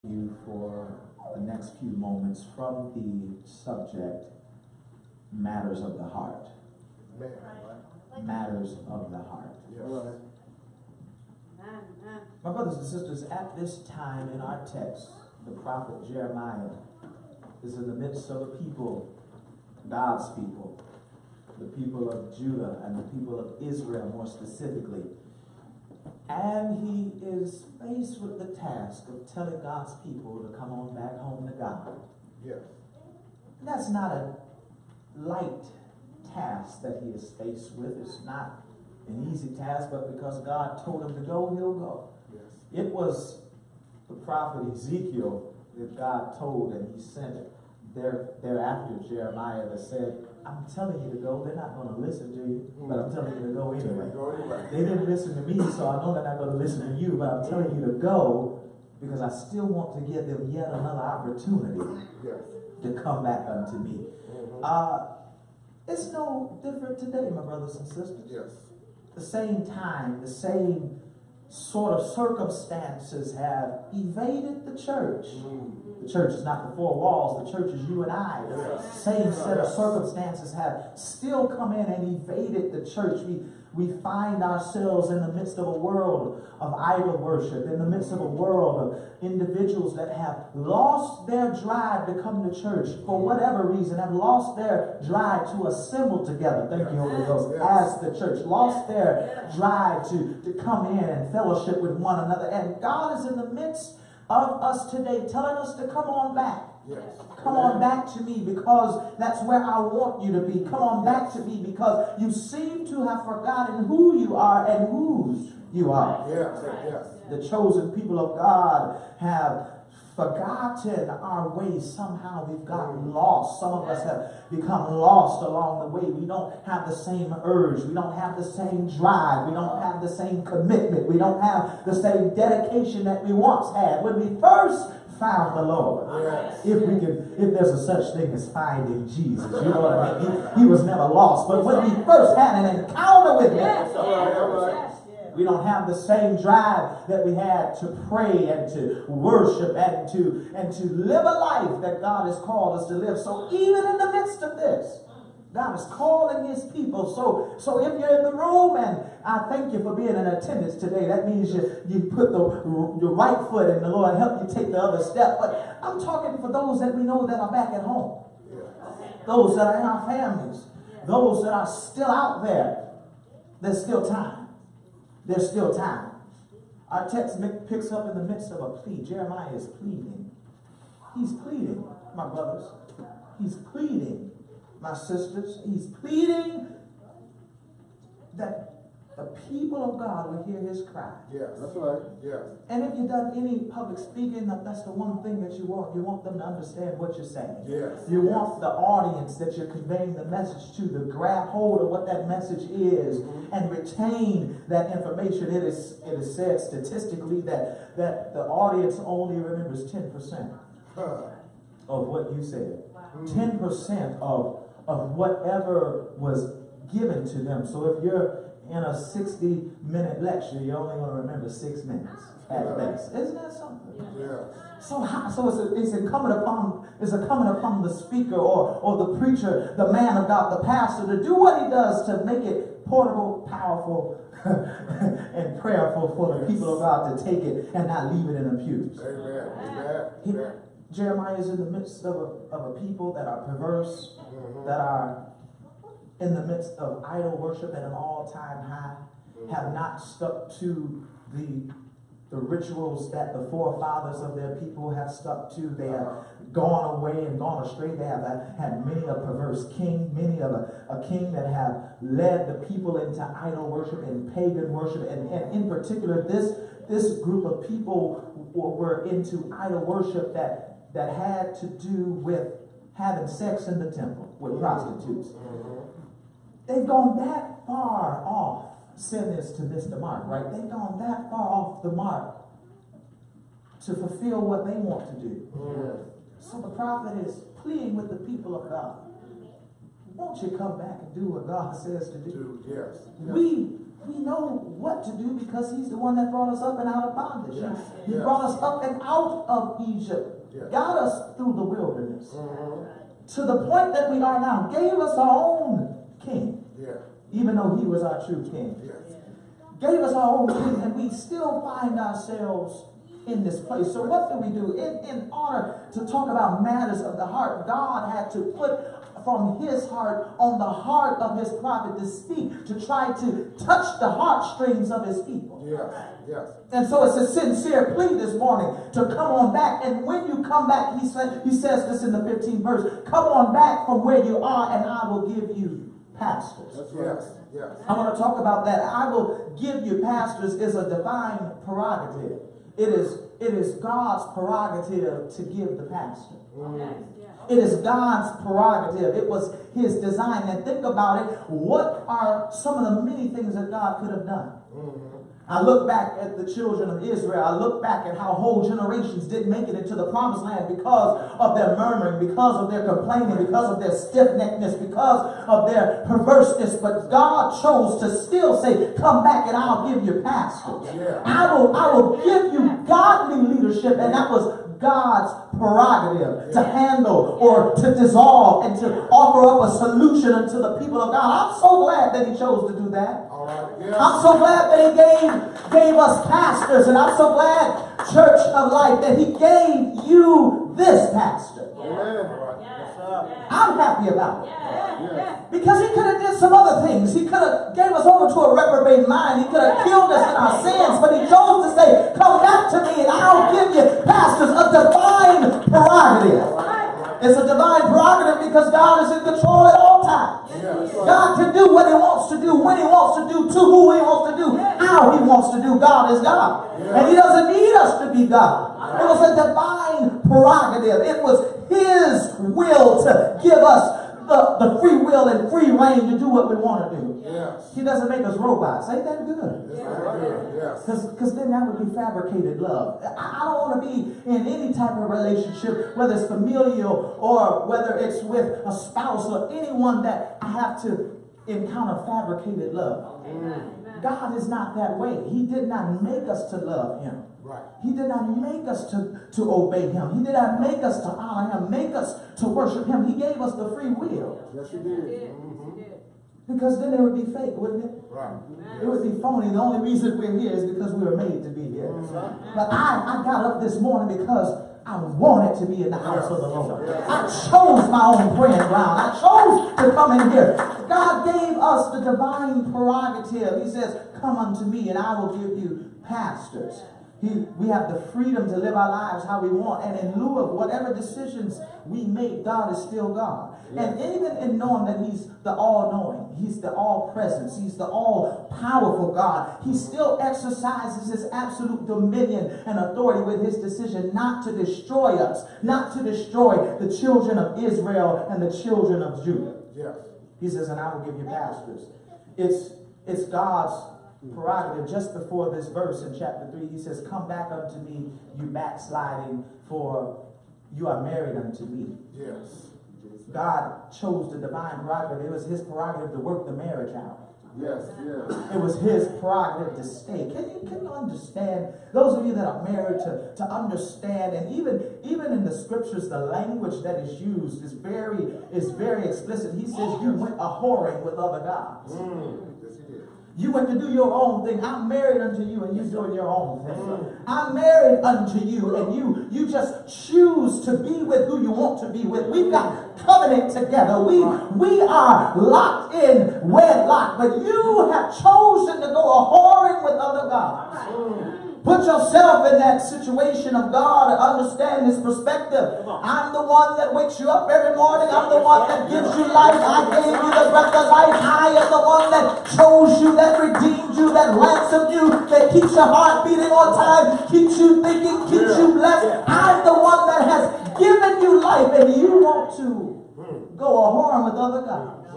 You for the next few moments from the subject matters of the heart. Matters of the heart. Yes. My brothers and sisters, at this time in our text, the prophet Jeremiah is in the midst of a people, God's people, the people of Judah and the people of Israel more specifically. And he is faced with the task of telling God's people to come on back home to God. Yes. That's not a light task that he is faced with. It's not an easy task, but because God told him to go, he'll go. Yes. It was the prophet Ezekiel that God told, and he sent thereafter Jeremiah that said, I'm telling you to go. They're not going to listen to you, but I'm telling you to go anyway. They didn't listen to me, so I know they're not going to listen to you, but I'm telling you to go because I still want to give them yet another opportunity to come back unto me. It's no different today, my brothers and sisters. Yes. The same time, the same sort of circumstances have evaded the church. The church is not the four walls. The church is you and I. The same set of circumstances have still come in and evaded the church. We find ourselves in the midst of a world of idol worship, in the midst of a world of individuals that have lost their drive to come to church for whatever reason, have lost their drive to assemble together, thank you, Holy Ghost, as the church, lost their drive to come in and fellowship with one another. And God is in the midst of us today telling us to come on back. Yes. Come on back to me because that's where I want you to be. Come on back to me because you seem to have forgotten who you are and whose you are. Yes. Yes. The chosen people of God have forgotten our ways. Somehow we've gotten lost. Some of us have become lost along the way. We don't have the same urge. We don't have the same drive. We don't have the same commitment. We don't have the same dedication that we once had when we first found the Lord. Yes. If there's a such thing as finding Jesus, you know what I mean? He was never lost. But when we first had an encounter with him, we don't have the same drive that we had to pray and to worship and to live a life that God has called us to live. So even in the midst of this, God is calling his people. So if you're in the room, and I thank you for being in attendance today, that means you put your right foot in the Lord and help you take the other step. But I'm talking for those that we know that are back at home, those that are in our families, those that are still out there. There's still time. There's still time. Our text picks up in the midst of a plea. Jeremiah is pleading. He's pleading, my brothers. He's pleading, my sisters. He's pleading that the people of God will hear his cry. Yes. That's right. Yes. And if you've done any public speaking, that's the one thing that you want. You want them to understand what you're saying. Yes. You want the audience that you're conveying the message to grab hold of what that message is and retain that information. It is said statistically that the audience only remembers 10% of what you said. 10% of whatever was given to them. So if you're in a 60-minute lecture, you're only going to remember 6 minutes at best. Isn't that something? Yeah. So it's incumbent upon the speaker or the preacher, the man of God, the pastor, to do what he does to make it portable, powerful, and prayerful for the people of God to take it and not leave it in the pews. Amen. Jeremiah is in the midst of a people that are perverse, that are in the midst of idol worship at an all-time high, have not stuck to the rituals that the forefathers of their people have stuck to. They have gone away and gone astray. They have had many a perverse king, many of a king that have led the people into idol worship and pagan worship. And in particular, this group of people were into idol worship that had to do with having sex in the temple with prostitutes. They've gone that far off. Sin is to miss the mark, right? They've gone that far off the mark to fulfill what they want to do. So the prophet is pleading with the people of God. Won't you come back and do what God says to do? Yes. We we know what to do because he's the one that brought us up and out of bondage. Yes. He Yes. brought us up and out of Egypt, Yes. got us through the wilderness, Mm-hmm. to the point that we are now, gave us our own king, Yeah. even though he was our true king. Yes. Gave us our own king, and we still find ourselves in this place. So what do? In order to talk about matters of the heart, God had to put from his heart on the heart of his prophet to speak, to try to touch the heartstrings of his people. Yes. Yes. And so it's a sincere plea this morning to come on back. And when you come back, he says this in the 15th verse, come on back from where you are and I will give you pastors. That's right. Yes. Yes. I want to talk about that. I will give you pastors is a divine prerogative. It is God's prerogative to give the pastor. It is God's prerogative. It was his design. And think about it. What are some of the many things that God could have done? I look back at the children of Israel. I look back at how whole generations didn't make it into the promised land because of their murmuring, because of their complaining, because of their stiff-neckedness, because of their perverseness. But God chose to still say, come back and I'll give you pastors. Yeah. I will give you godly leadership. And that was God's prerogative to handle or to dissolve and to offer up a solution unto the people of God. I'm so glad that he chose to do that. All right. Yes. I'm so glad that he gave us pastors, and I'm so glad, Church of Life, that he gave you this pastor. Amen. All right. Yes, sir. I'm happy about it. Yes. Because he could have did some other things. He could have gave us over to a reprobate mind. He could have killed us in our sins, but he chose to say, come back to me and I'll give you pastors, a divine prerogative. It's a divine prerogative because God is in control at all times. Yes. God can do what he wants to do, when he wants to do, to who he wants to do, how he wants to do. God is God. And he doesn't need us to be God. It was a divine prerogative. It was his will to give us the free will and free reign to do what we want to do. Yes. He doesn't make us robots. Ain't that good? That's very good. Yes. Because then that would be fabricated love. I don't want to be in any type of relationship, whether it's familial or whether it's with a spouse or anyone that I have to encounter fabricated love. God is not that way. He did not make us to love him. Right. He did not make us to obey him. He did not make us to honor him, make us to worship him. He gave us the free will. Yes, he did. Because then it would be fake, wouldn't it? Right. It would be phony. The only reason we're here is because we were made to be here. But I got up this morning because I wanted to be in the house of the Lord. I chose my own praying ground. I chose to come in here. God gave us the divine prerogative. He says, come unto me and I will give you pastors. We have the freedom to live our lives how we want. And in lieu of whatever decisions we make, God is still God. And even in knowing that he's the all-knowing, he's the all-presence, he's the all-powerful God, he still exercises his absolute dominion and authority with his decision not to destroy us, not to destroy the children of Israel and the children of Judah. Yes. He says, and I will give you pastors. It's God's prerogative. Just before this verse in chapter 3, he says, come back unto me, you backsliding, for you are married unto me. Yes. God chose the divine prerogative. It was his prerogative to work the marriage out. Yes. Yes. It was his prerogative to stay. Can you understand? Those of you that are married to understand, and even in the scriptures, the language that is used is very explicit. He says you went a whoring with other gods. Yes, he did. You went to do your own thing. I'm married unto you and you're doing your own thing. I'm married unto you and you just choose to be with who you want to be with. We've got covenant together. We are locked in wedlock, but you have chosen to go a whoring with other gods. Put yourself in that situation of God and understand his perspective. I'm the one that wakes you up every morning. I'm the one that gives you life. I gave you the breath of life. I am the one that chose you, that redeemed you, that ransomed you, that keeps your heart beating on time, keeps you thinking, keeps you blessed. I'm the one that has given you life, and you want to go a whoring with other gods.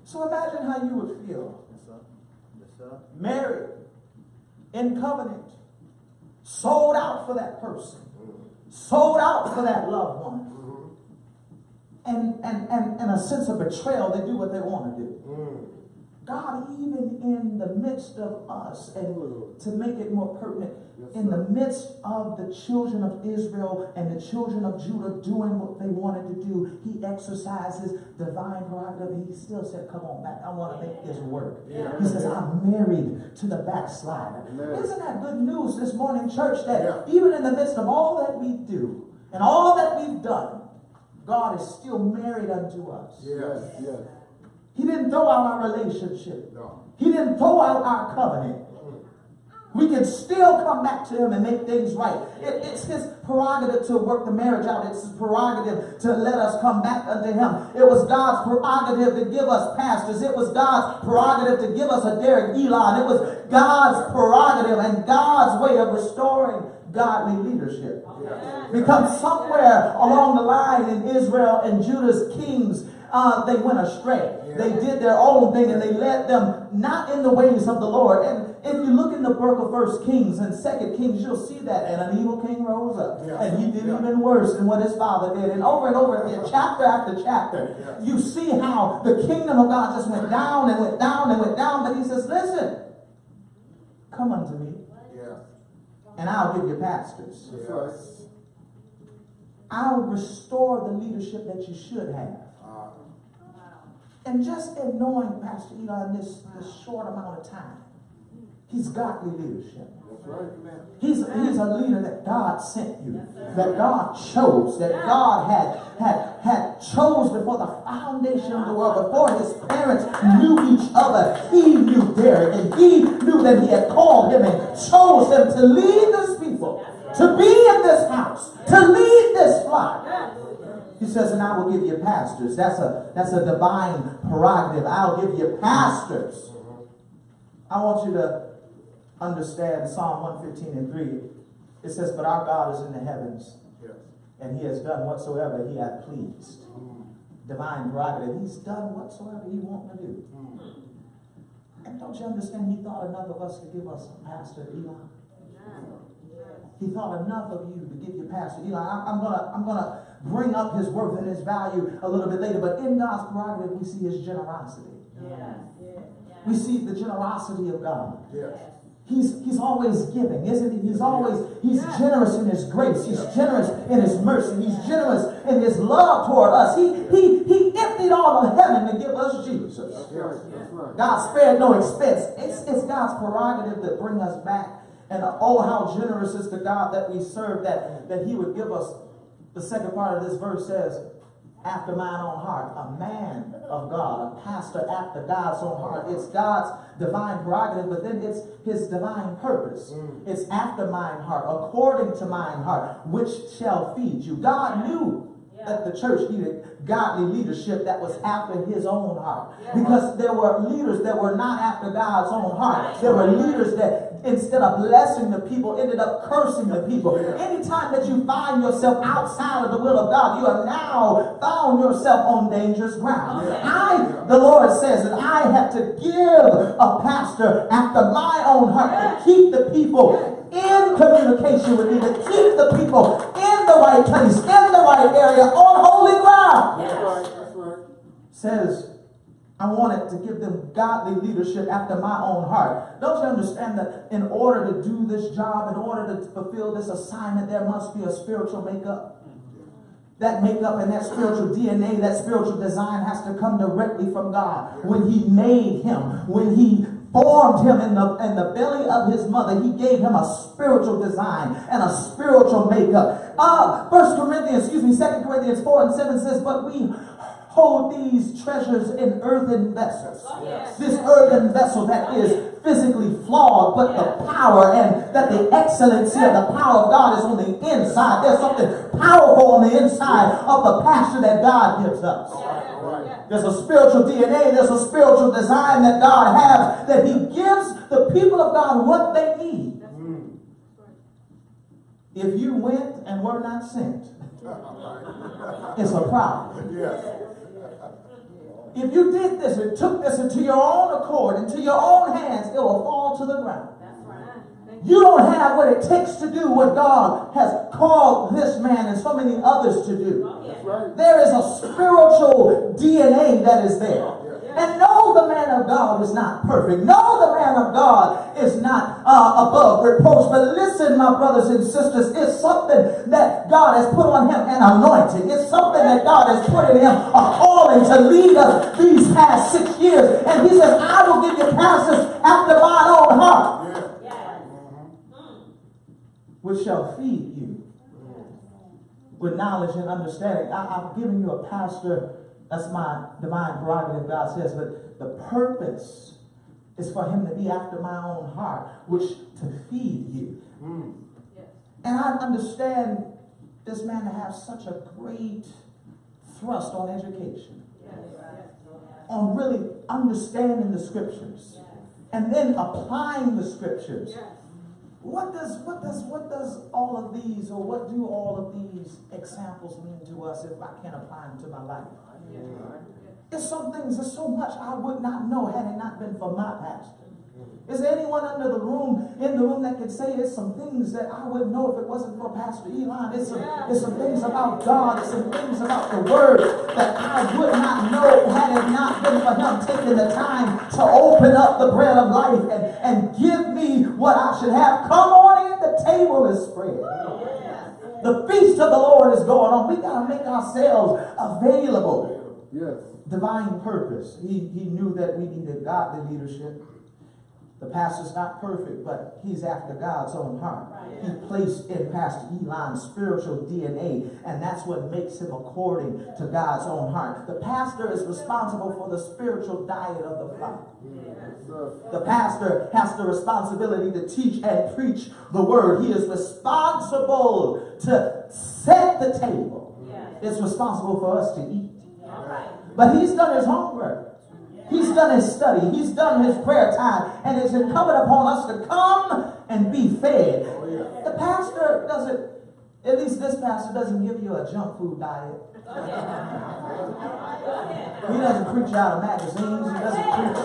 So imagine how you would feel. Married, in covenant, sold out for that person, sold out for that loved one, and a sense of betrayal. They do what they want to do. God, even in the midst of us, and to make it more pertinent, in the midst of the children of Israel and the children of Judah doing what they wanted to do, he exercises divine prerogative. He still said, come on back, I want to make this work. He says, I'm married to the backslider. Isn't that good news this morning, church, that even in the midst of all that we do and all that we've done, God is still married unto us. Yes, yes. He didn't throw out our relationship. No. He didn't throw out our covenant. We can still come back to him and make things right. It's his prerogative to work the marriage out. It's his prerogative to let us come back unto him. It was God's prerogative to give us pastors. It was God's prerogative to give us a Derek Elon. It was God's prerogative and God's way of restoring godly leadership. Because somewhere along the line in Israel and Judah's kings, they went astray. They did their own thing and they led them not in the ways of the Lord. And if you look in the book of 1 Kings and 2 Kings, you'll see that. And an evil king rose up. And he did even worse than what his father did. And over again, chapter after chapter, you see how the kingdom of God just went down and went down and went down. But he says, listen, come unto me and I'll give you pastors. I'll restore the leadership that you should have. And just in knowing Pastor Eli in this short amount of time, he's godly leadership. He's a leader that God sent you, that God chose, that God had chose before the foundation of the world, before his parents knew each other. He knew Derek, and he knew that he had called him and chose him to lead this people, to be in this house, to lead this flock. He says, and I will give you pastors. That's a divine prerogative. I'll give you pastors. I want you to understand Psalm 115 and 3. It says, but our God is in the heavens, and he has done whatsoever he hath pleased. Divine prerogative. He's done whatsoever he wants to do. And don't you understand, he thought enough of us to give us a pastor, Eli? He thought enough of you to give you Pastor Eli. I'm gonna bring up his worth and his value a little bit later, but in God's prerogative, we see his generosity. We see the generosity of God. He's always giving, isn't he? He's generous in his grace. He's generous in his mercy. He's generous in his love toward us. He emptied all of heaven to give us Jesus. God spared no expense. It's God's prerogative to bring us back. And oh, how generous is the God that we serve, that he would give us. The second part of this verse says, after mine own heart, a man of God, a pastor after God's own heart. It's God's divine prerogative, but then it's his divine purpose. It's after mine heart, according to mine heart, which shall feed you. God knew that the church needed godly leadership that was after his own heart. Because there were leaders that were not after God's own heart. There were leaders that, instead of blessing the people, ended up cursing the people. Anytime that you find yourself outside of the will of God, you have now found yourself on dangerous ground. The Lord says that I have to give a pastor after my own heart to keep the people in communication with me, to keep the people in the right place, in the right area, on holy ground. That's right. Says, I wanted to give them godly leadership after my own heart. Don't you understand that in order to do this job, in order to fulfill this assignment, there must be a spiritual makeup? That makeup and that spiritual DNA, that spiritual design has to come directly from God. When he made him, when he formed him in the belly of his mother, he gave him a spiritual design and a spiritual makeup. 2 Corinthians 4 and 7 says, but we hold these treasures in earthen vessels. This earthen vessel that is physically flawed, but the power and that the excellency of the power of God is on the inside. There's something powerful on the inside of the pastor that God gives us. There's a spiritual DNA, there's a spiritual design that God has, that he gives the people of God what they need. If you went and were not sent, it's a problem. If you did this and took this into your own accord, into your own hands, it will fall to the ground. You don't have what it takes to do what God has called this man and so many others to do. There is a spiritual DNA that is there. And no, the man of God is not perfect. No, the man of God is not above reproach. But listen, my brothers and sisters, it's something that God has put on him, an anointing. It's something that God has put in him, a calling to lead us these past 6 years. And he says, I will give you pastors after mine own heart, which shall feed you with knowledge and understanding. I've given you a pastor. That's my divine prerogative, God says. But the purpose is for him to be after my own heart, which to feed you. And I understand this man to have such a great thrust on education, on really understanding the scriptures, and then applying the scriptures. What does all of these, or what do all of these examples mean to us if I can't apply them to my life? There's some things, there's so much I would not know had it not been for my pastor. Is there anyone in the room that can say there's some things that I wouldn't know if it wasn't for Pastor Elon? There's some things about God, there's some things about the Word that I would not know had it not been for him taking the time to open up the bread of life and give me what I should have. Come on in, the table is spread. The feast of the Lord is going on. We got to make ourselves available. Yes. Divine purpose. He knew that we needed godly leadership. The pastor's not perfect, but he's after God's own heart. He placed in Pastor Elon's spiritual DNA, and that's what makes him according to God's own heart. The pastor is responsible for the spiritual diet of the flock. The pastor has the responsibility to teach and preach the word. He is responsible to set the table. It's responsible for us to eat. But he's done his homework. He's done his study. He's done his prayer time. And it's incumbent upon us to come and be fed. The pastor doesn't, at least this pastor doesn't give you a junk food diet. He doesn't preach out of magazines. He doesn't preach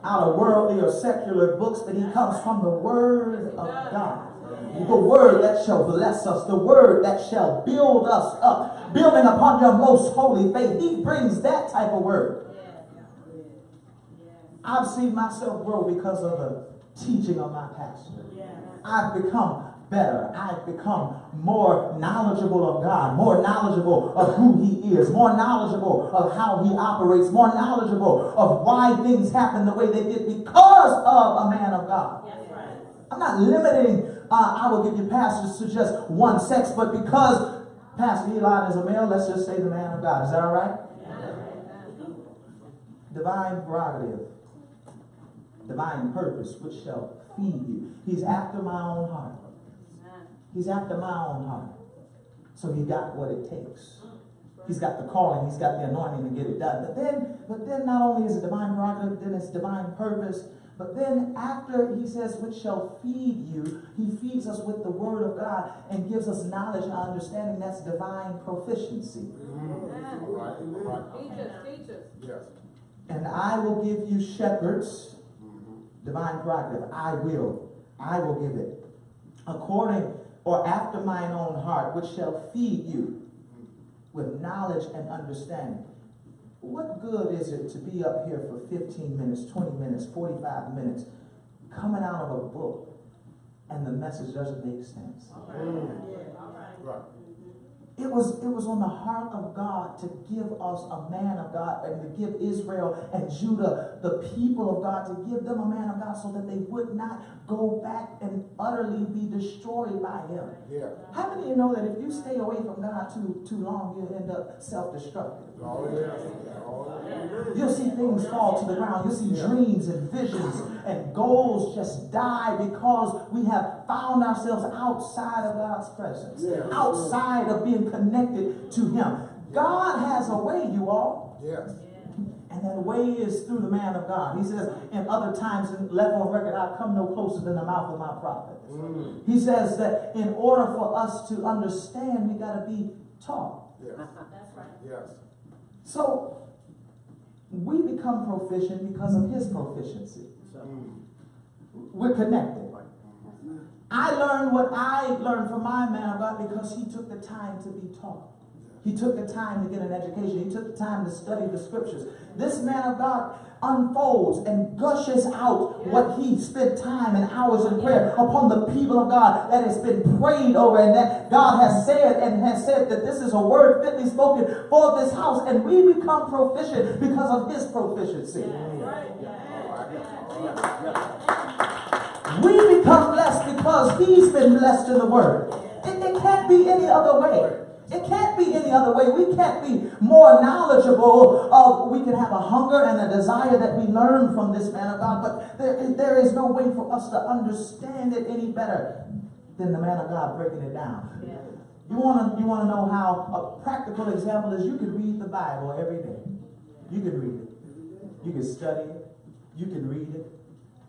out of worldly or secular books, but he comes from the Word of God. The word that shall bless us, the word that shall build us up, building upon your most holy faith. He brings that type of word. I've seen myself grow because of the teaching of my pastor. I've become better. I've become more knowledgeable of God, more knowledgeable of who he is, more knowledgeable of how he operates, more knowledgeable of why things happen the way they did because of a man of God. I'm not limiting I will give you pastors to just one sex, but because Pastor Elon is a male, let's just say the man of God. Is that all right? Divine prerogative, divine purpose, which shall feed you. He's after my own heart. He's after my own heart. So he got what it takes. He's got the calling. He's got the anointing to get it done. But then not only is it divine prerogative, then it's divine purpose. But then after he says, which shall feed you, he feeds us with the word of God and gives us knowledge and understanding. That's divine proficiency. Teach us. Yes. And I will give you shepherds, divine prerogative. I will give it. According or after mine own heart, which shall feed you with knowledge and understanding. What good is it to be up here for 15 minutes, 20 minutes, 45 minutes, coming out of a book, and the message doesn't make sense? Right. It was on the heart of God to give us a man of God, and to give Israel and Judah, the people of God, to give them a man of God so that they would not go back and utterly be destroyed by him. Yeah. How many of you know that if you stay away from God too long, you'll end up self-destructive? Oh, yeah. You'll see things fall to the ground. You'll see dreams and visions and goals just die because we have found ourselves outside of God's presence, outside of being connected to him. God has a way, you all. Yes. And that way is through the man of God. He says, in other times, left on record, I've come no closer than the mouth of my prophets. He says that in order for us to understand, we got to be taught. Yes. That's right. Yes. So we become proficient because of his proficiency. We're connected. I learned what I learned from my man of God because he took the time to be taught. He took the time to get an education. He took the time to study the scriptures. This man of God unfolds and gushes out what he spent time and hours in prayer upon the people of God that has been prayed over, and that God has said that this is a word fitly spoken for this house, and we become proficient because of his proficiency. We become blessed because he's been blessed in the word. It can't be any other way. It can't be any other way. We can't be more knowledgeable of, we can have a hunger and a desire that we learn from this man of God, but there is no way for us to understand it any better than the man of God breaking it down. Yeah. You want to know how a practical example is? You can read the Bible every day. You can read it. You can study it. You can read it.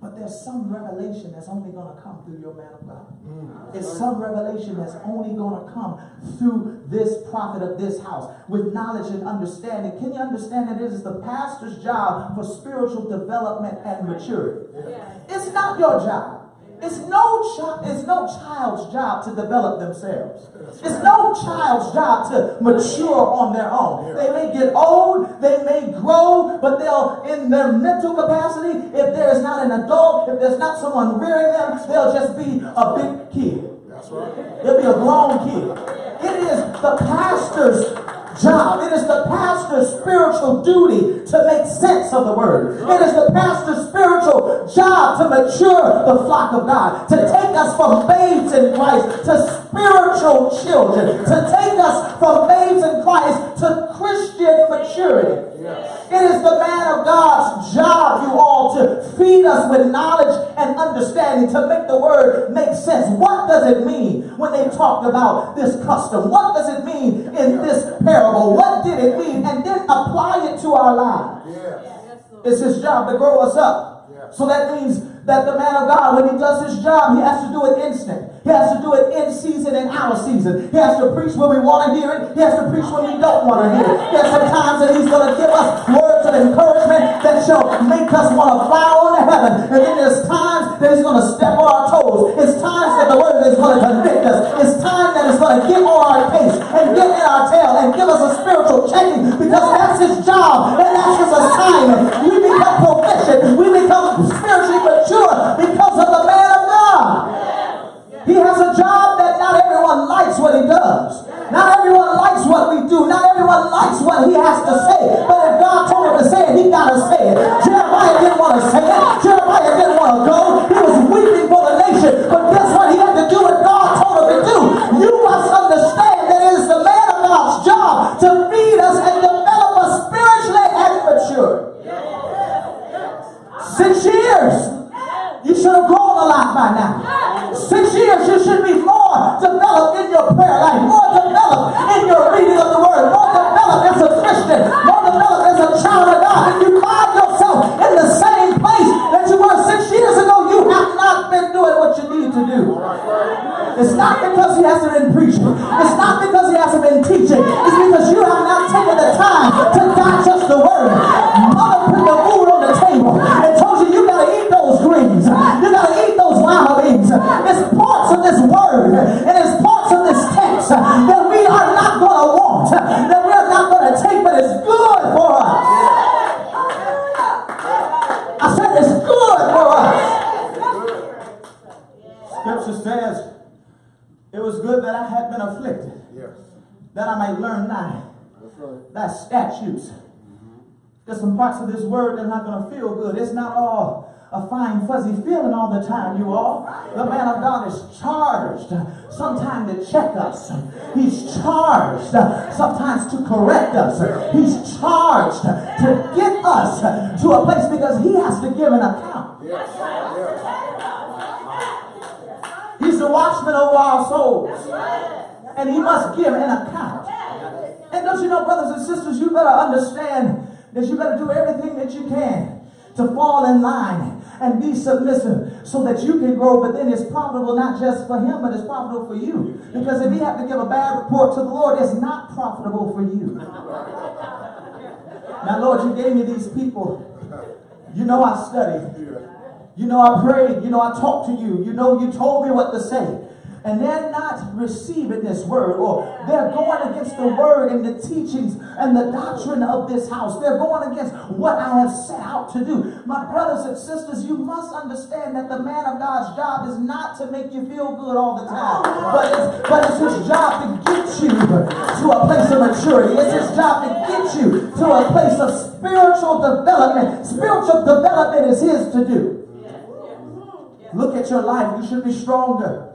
But there's some revelation that's only going to come through your man of God. There's some revelation that's only going to come through this prophet of this house with knowledge and understanding. Can you understand that it is the pastor's job for spiritual development and maturity? It's not your job. It's no child's job to develop themselves. It's no child's job to mature on their own. They may get old, they may grow, but they'll, in their mental capacity, if there is not an adult, if there's not someone rearing them, they'll just be a big kid. That's right. They'll be a grown kid. It is the pastor's job. It is the pastor's spiritual duty to make sense of the word. It is the pastor's spiritual job to mature the flock of God, to take us from babes in Christ to spiritual children, to take us from babes in Christ to Christian maturity. It is the man of God's job, you all, to feed us with knowledge and understanding, to make the word make sense. What does it mean when they talked about this custom? What does it mean in this parable? What did it mean? And then apply it to our lives. It's his job to grow us up. So that means that the man of God, when he does his job, he has to do it instant. He has to do it in season and out of season. He has to preach when we want to hear it. He has to preach when we don't want to hear it. There's some times that he's going to give us words of encouragement that shall make us want to fly on to heaven. And then there's times that he's going to step on our toes. It's times that the word is going to convict us. It's time that it's going to get on our case and get in our tail and give us a spiritual checking, because that's his job and that's his assignment. We become proficient. We become spiritually mature because of the man of God. He has a job that not everyone likes what he does. Not everyone likes what we do. Not everyone likes what he has to say. But if God told him to say it, he got to say it. Jeremiah didn't want to say it. Jeremiah didn't want to go. He was weeping for the nation. But guess what? He had to do what God told him to do. You must understand that it is the man of God's job to feed us and develop us spiritually and mature. 6 years. You should have grown a lot by now. 6 years, you should be more developed in your prayer life, more developed in your reading of the word, more developed as a Christian, more developed as a child of God. If you find yourself in the same place that you were 6 years ago, you have not been doing what you need to do. It's not because he hasn't been preaching. It's not because he hasn't been teaching. It's because you have not taken the time to digest the word. Mother put the food on the table and told you got to eat those greens. You got to eat those lima beans. It's parts of this word and it's parts of this text that we are not going to want, that we are not going to take, but it's good for us. I said it's good for us. Scripture says, it was good that I had been afflicted, that I might learn thy statutes. There's some parts of this word that are not going to feel good. It's not all a fine, fuzzy feeling all the time, you all. The man of God is charged sometimes to check us. He's charged sometimes to correct us. He's charged to get us to a place because he has to give an account. He's the watchman over our souls. And he must give an account. And don't you know, brothers and sisters, you better understand that you better do everything that you can to fall in line and be submissive so that you can grow. But then it's profitable not just for him, but it's profitable for you. Because if he have to give a bad report to the Lord, it's not profitable for you. Now, Lord, you gave me these people. You know I studied. You know I prayed. You know I talked to you. You know you told me what to say. and they're not receiving this word, or they're going against the word and the teachings and the doctrine of this house, they're going against what I have set out to do. My brothers and sisters, you must understand that the man of God's job is not to make you feel good all the time, but it's his job to get you to a place of maturity. It's his job to get you to a place of spiritual development. Spiritual development is his to do. Look at your life. You should be stronger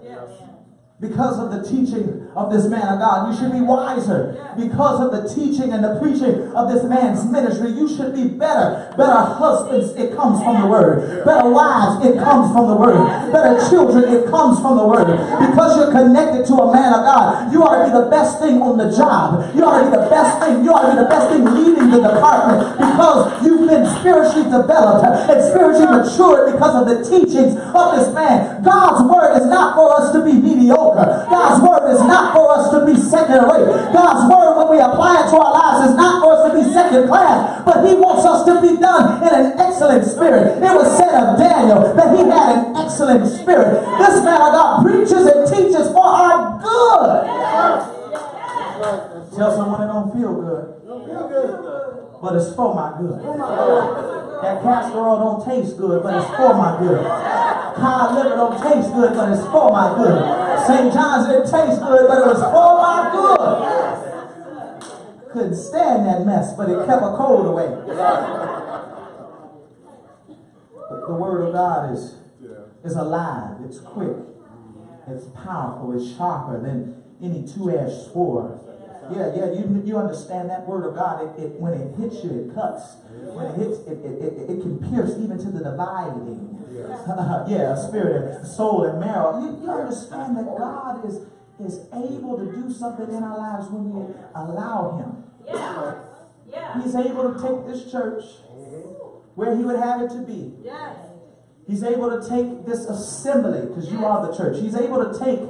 because of the teaching of this man of God. You should be wiser because of the teaching and the preaching of this man's ministry. You should be better. Better husbands, it comes from the word. Better wives, it comes from the word. Better children, it comes from the word. Because you're connected to a man of God, you ought to be the best thing on the job. You ought to be the best thing. You ought to be the best thing leading the department, because you've been spiritually developed and spiritually matured because of the teachings of this man. God's word is not for us to be mediocre. God's word is not for us to be second rate. God's word, when we apply it to our lives, is not for us to be second class, but he wants us to be done in an excellent spirit. It was said of Daniel that he had an excellent spirit. This man of God preaches and teaches for our good. Tell someone it don't feel good, but it's for my good. That castor oil don't taste good, but it's for my good. Cod liver don't taste good, but it's for my good. St. John's didn't taste good, but it was for my good. Couldn't stand that mess, but it kept a cold away. But the word of God is alive, it's quick, it's powerful, it's sharper than any two-edged sword. You understand that word of God, when it hits you, it cuts. When it hits, it can pierce even to the dividing. Spirit, soul, and marrow. You understand that God is able to do something in our lives when we allow him. He's able to take this church where he would have it to be. He's able to take this assembly, because you are the church. He's able to take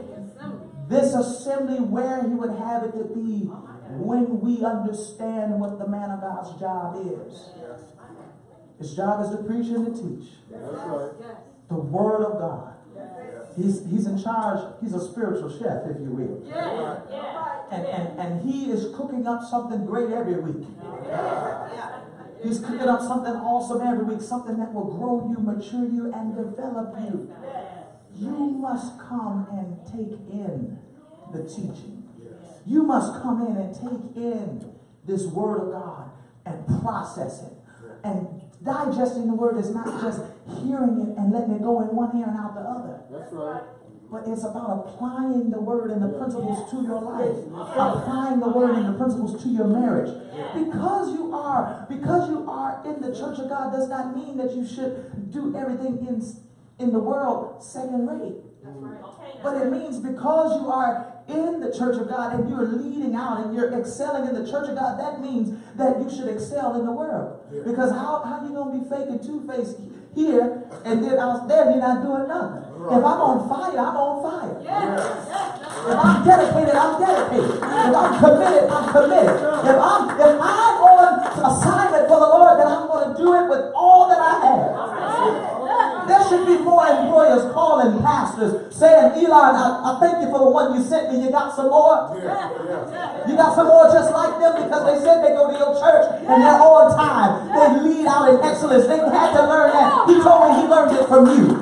this assembly where he would have it to be when we understand what the man of God's job is. His job is to preach and to teach the word of God. He's in charge. He's a spiritual chef, if you will. And he is cooking up something great every week. He's cooking up something awesome every week, something that will grow you, mature you, and develop you. You must come and take in the teaching. You must come in and take in this word of God and process it. And digesting the word is not just hearing it and letting it go in one ear and out the other. That's right. But it's about applying the word and the principles to your life. Applying the word and the principles to your marriage. Because you are in the church of God does not mean that you should do everything in the world second rate. But it means because you are in the church of God and you're leading out and you're excelling in the church of God, that means that you should excel in the world. Because how are you going to be fake and two-faced here and then out there you're not doing nothing? If I'm on fire, I'm on fire. If I'm dedicated, I'm dedicated. If I'm committed, I'm committed. If I'm on assignment for the Lord, then I'm going to do it with all that I have. There should be more employers calling pastors saying, Elon, I thank you for the one you sent me. You got some more? You got some more just like them, because they said they go to your church and they're on time. They lead out in excellence. They had to learn that. He told me he learned it from you.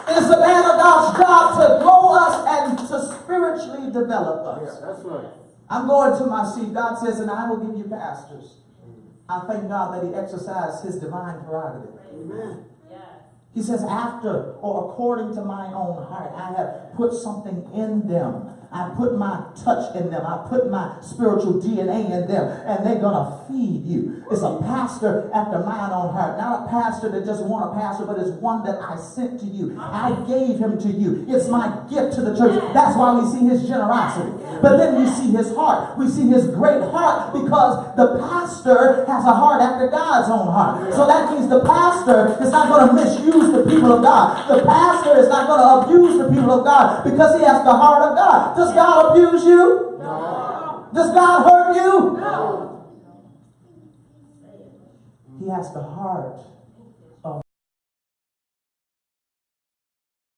It's the man of God's job to grow us and to spiritually develop us. That's right. I'm going to my seat. God says, and I will give you pastors. I thank God that he exercised his divine prerogative. Amen. He says, after or according to my own heart, I have put something in them. I put my touch in them. I put my spiritual DNA in them. And they're going to feed you. It's a pastor after mine own heart. Not a pastor that just want a pastor, but it's one that I sent to you. I gave him to you. It's my gift to the church. That's why we see his generosity. But then we see his heart. We see his great heart because the pastor has a heart after God's own heart. So that means the pastor is not going to misuse the people of God. The pastor is not going to abuse the people of God because he has the heart of God. Does God abuse you? No. Does God hurt you? No. He has the heart